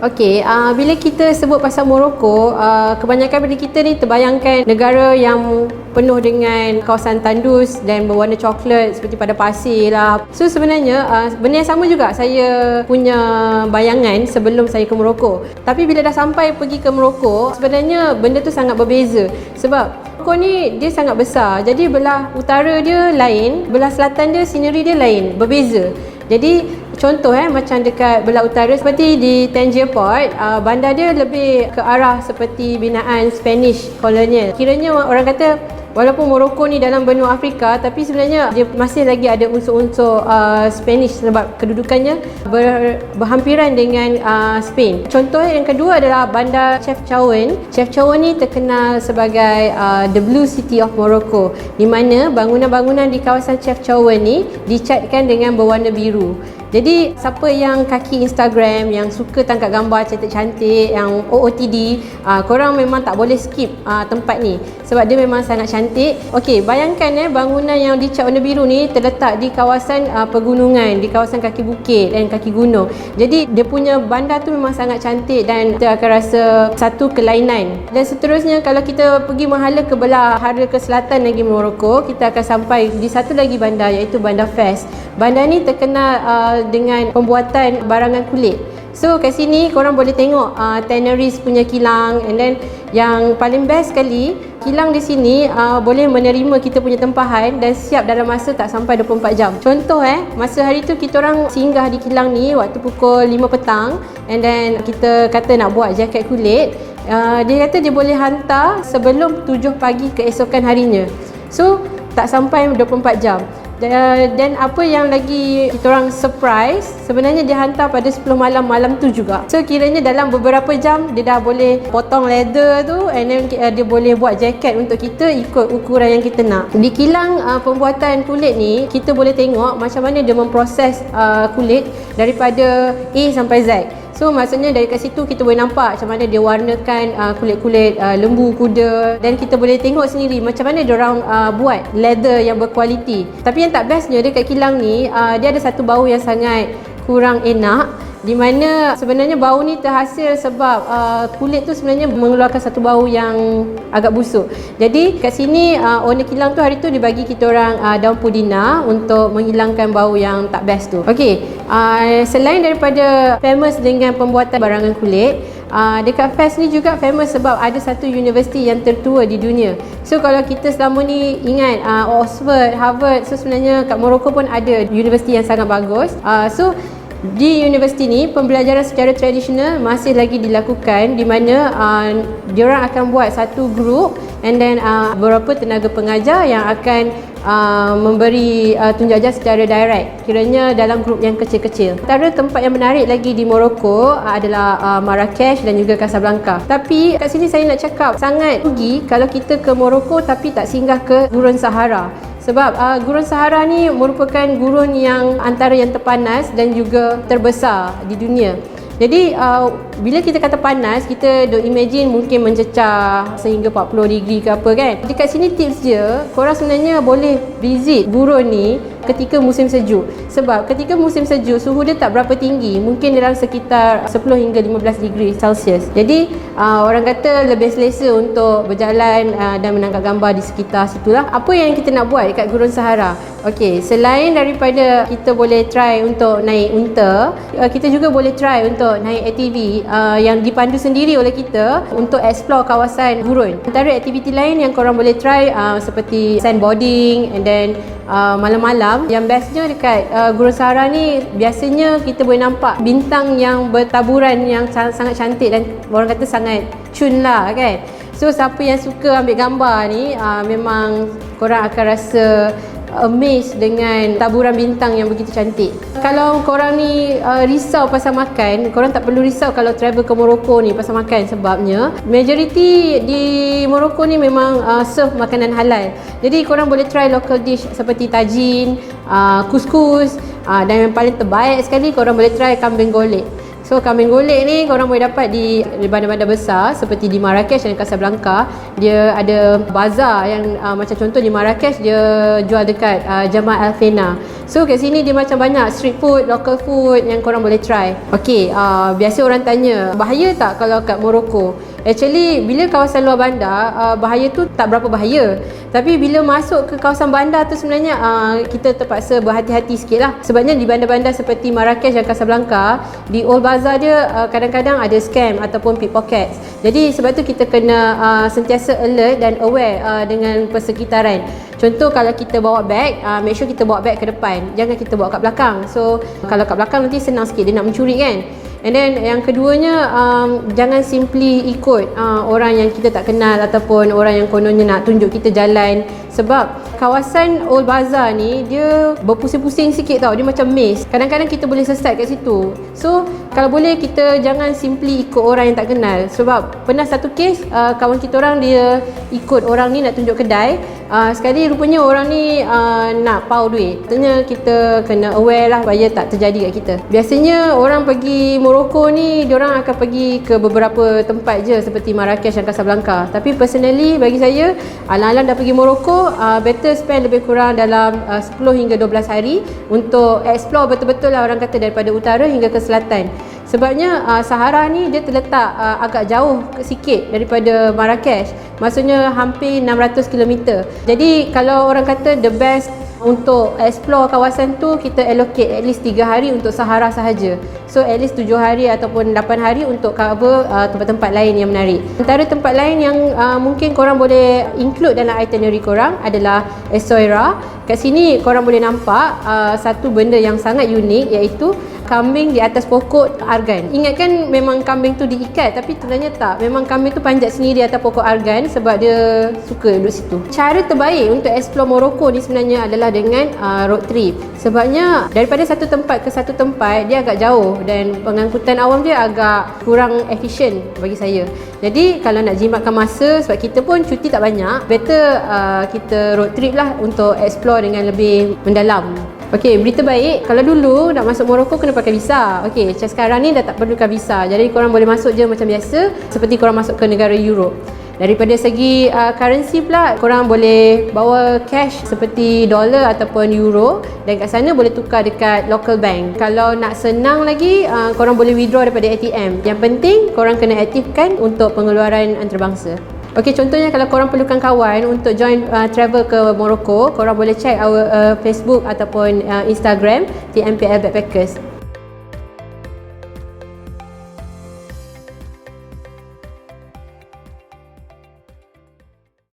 Okey, bila kita sebut pasal Morocco, kebanyakan dari kita ni terbayangkan negara yang penuh dengan kawasan tandus dan berwarna coklat seperti pada pasir lah. So sebenarnya benda yang sama juga saya punya bayangan sebelum saya ke Morocco. Tapi bila dah sampai pergi ke Morocco, sebenarnya benda tu sangat berbeza. Sebab Morocco ni dia sangat besar. Jadi belah utara dia lain, belah selatan dia scenery dia lain, berbeza. Jadi contoh macam dekat belah utara seperti di Tangier Port, bandar dia lebih ke arah seperti binaan Spanish kolonial. Kiranya orang kata walaupun Morocco ni dalam benua Afrika, tapi sebenarnya dia masih lagi ada unsur-unsur Spanish sebab kedudukannya berhampiran dengan Spain. Contoh yang kedua adalah bandar Chefchaouen. Chefchaouen ni terkenal sebagai the Blue City of Morocco, di mana bangunan-bangunan di kawasan Chefchaouen ni dicatkan dengan berwarna biru. Jadi siapa yang kaki Instagram, yang suka tangkap gambar cantik-cantik, yang OOTD, korang memang tak boleh skip tempat ni sebab dia memang sangat cantik. Okey, bayangkan bangunan yang dicat warna biru ni terletak di kawasan pegunungan, di kawasan kaki bukit dan kaki gunung. Jadi dia punya bandar tu memang sangat cantik dan kita akan rasa satu kelainan. Dan seterusnya kalau kita pergi menghala ke belah hara ke selatan lagi Morocco, kita akan sampai di satu lagi bandar iaitu bandar Fez. Bandar ni terkenal dengan pembuatan barangan kulit. So kat sini korang boleh tengok tanneries punya kilang, and then yang paling best sekali, kilang di sini boleh menerima kita punya tempahan dan siap dalam masa tak sampai 24 jam. Contoh masa hari tu kita orang singgah di kilang ni waktu pukul 5 petang, and then kita kata nak buat jaket kulit. Dia kata dia boleh hantar sebelum 7 pagi keesokan harinya. So tak sampai 24 jam. Dan apa yang lagi kita orang surprise, sebenarnya dia hantar pada 10 malam tu juga. So kiranya dalam beberapa jam dia dah boleh potong leather tu, and then dia boleh buat jaket untuk kita ikut ukuran yang kita nak. Di kilang pembuatan kulit ni, kita boleh tengok macam mana dia memproses kulit daripada A sampai Z. So maksudnya dari kat situ kita boleh nampak macam mana dia warnakan kulit-kulit lembu kuda, dan kita boleh tengok sendiri macam mana dia orang buat leather yang berkualiti. Tapi yang tak bestnya dekat kilang ni, dia ada satu bau yang sangat kurang enak, di mana sebenarnya bau ni terhasil sebab kulit tu sebenarnya mengeluarkan satu bau yang agak busuk. Jadi kat sini owner kilang tu hari tu dia bagi kita orang daun pudina untuk menghilangkan bau yang tak best tu. Okey, selain daripada famous dengan pembuatan barangan kulit, dekat Fez ni juga famous sebab ada satu universiti yang tertua di dunia. So kalau kita selama ni ingat Oxford, Harvard, so sebenarnya kat Morocco pun ada universiti yang sangat bagus. So di universiti ni pembelajaran secara tradisional masih lagi dilakukan, di mana diorang akan buat satu group, and then beberapa tenaga pengajar yang akan memberi tunjuk ajar secara direct, kiranya dalam grup yang kecil-kecil. Antara tempat yang menarik lagi di Morocco adalah Marrakesh dan juga Casablanca. Tapi kat sini saya nak cakap sangat rugi kalau kita ke Morocco tapi tak singgah ke Gurun Sahara. Sebab Gurun Sahara ni merupakan gurun yang antara yang terpanas dan juga terbesar di dunia. Jadi bila kita kata panas, kita imagine mungkin mencecah sehingga 40 degree ke apa kan. Dekat sini tips dia, korang sebenarnya boleh visit gurun ni ketika musim sejuk. Sebab ketika musim sejuk, suhu dia tak berapa tinggi, mungkin dalam sekitar 10 hingga 15 degree Celsius. Jadi orang kata lebih selesa untuk berjalan dan menangkap gambar di sekitar situlah. Apa yang kita nak buat dekat Gurun Sahara? Okey, selain daripada kita boleh try untuk naik unta, kita juga boleh try untuk naik ATV yang dipandu sendiri oleh kita untuk explore kawasan gurun. Antara aktiviti lain yang korang boleh try seperti sandboarding, and then malam-malam. Yang bestnya dekat Gurun Sahara ni, biasanya kita boleh nampak bintang yang bertaburan yang sangat cantik dan orang kata sangat cun lah kan. So siapa yang suka ambil gambar ni, memang korang akan rasa amazed dengan taburan bintang yang begitu cantik. Kalau korang ni risau pasal makan, korang tak perlu risau kalau travel ke Morocco ni pasal makan, sebabnya majority di Morocco ni memang serve makanan halal. Jadi korang boleh try local dish seperti tajin, couscous, dan yang paling terbaik sekali korang boleh try kambing golek. So kambing golek ni korang boleh dapat di bandar-bandar besar seperti di Marrakesh dan Casablanca. Dia ada bazar yang macam contoh di Marrakesh dia jual dekat Jamal Al Fena. So kat sini dia macam banyak street food, local food yang korang boleh try. Okey, biasa orang tanya, bahaya tak kalau kat Morocco? Actually, bila kawasan luar bandar, bahaya tu tak berapa bahaya. Tapi bila masuk ke kawasan bandar tu sebenarnya kita terpaksa berhati-hati sikit lah. Sebabnya di bandar-bandar seperti Marrakesh dan Casablanca, di Old Bazaar dia kadang-kadang ada scam ataupun pickpockets. Jadi sebab tu kita kena sentiasa alert dan aware dengan persekitaran. Contoh kalau kita bawa beg, make sure kita bawa beg ke depan, jangan kita bawa kat belakang. So kalau kat belakang nanti senang sikit dia nak mencuri kan. And then yang keduanya, jangan simply ikut orang yang kita tak kenal ataupun orang yang kononnya nak tunjuk kita jalan. Sebab kawasan Old Bazaar ni dia berpusing-pusing sikit tau, dia macam maze. Kadang-kadang kita boleh sesat kat situ. So kalau boleh kita jangan simply ikut orang yang tak kenal. Sebab pernah satu kes, kawan kita orang dia ikut orang ni nak tunjuk kedai. Sekali rupanya orang ni nak pau duit. Maksudnya kita kena aware lah supaya tak terjadi kat kita. Biasanya orang pergi Morocco ni, diorang akan pergi ke beberapa tempat je seperti Marrakesh dan Casablanca. Tapi personally bagi saya, alang-alang dah pergi Morocco, better spend lebih kurang dalam 10 hingga 12 hari untuk explore betul-betul lah orang kata daripada utara hingga ke selatan. Sebabnya Sahara ni dia terletak agak jauh sikit daripada Marrakesh. Maksudnya hampir 600 km. Jadi kalau orang kata the best untuk explore kawasan tu, kita allocate at least 3 hari untuk Sahara sahaja. So at least 7 hari ataupun 8 hari untuk cover tempat-tempat lain yang menarik. Antara tempat lain yang mungkin korang boleh include dalam itinerary korang adalah Essaouira. Kat sini korang boleh nampak satu benda yang sangat unik, iaitu kambing di atas pokok argan. Ingatkan memang kambing tu diikat, tapi sebenarnya tak. Memang kambing tu panjat sendiri atas pokok argan sebab dia suka duduk situ. Cara terbaik untuk explore Morocco ni sebenarnya adalah dengan road trip. Sebabnya daripada satu tempat ke satu tempat dia agak jauh dan pengangkutan awam dia agak kurang efisien bagi saya. Jadi kalau nak jimatkan masa, sebab kita pun cuti tak banyak, better kita road trip lah untuk explore dengan lebih mendalam. Okey, berita baik, kalau dulu nak masuk Morocco kena pakai visa. Okey, macam sekarang ni dah tak perlukan visa. Jadi korang boleh masuk je macam biasa, seperti korang masuk ke negara Europe. Daripada segi currency pula, korang boleh bawa cash seperti dolar ataupun euro, dan kat sana boleh tukar dekat local bank. Kalau nak senang lagi, korang boleh withdraw daripada ATM. Yang penting korang kena aktifkan untuk pengeluaran antarabangsa. Okey, contohnya kalau korang perlukan kawan untuk join travel ke Morocco, korang boleh check our Facebook ataupun Instagram TMPL Backpackers.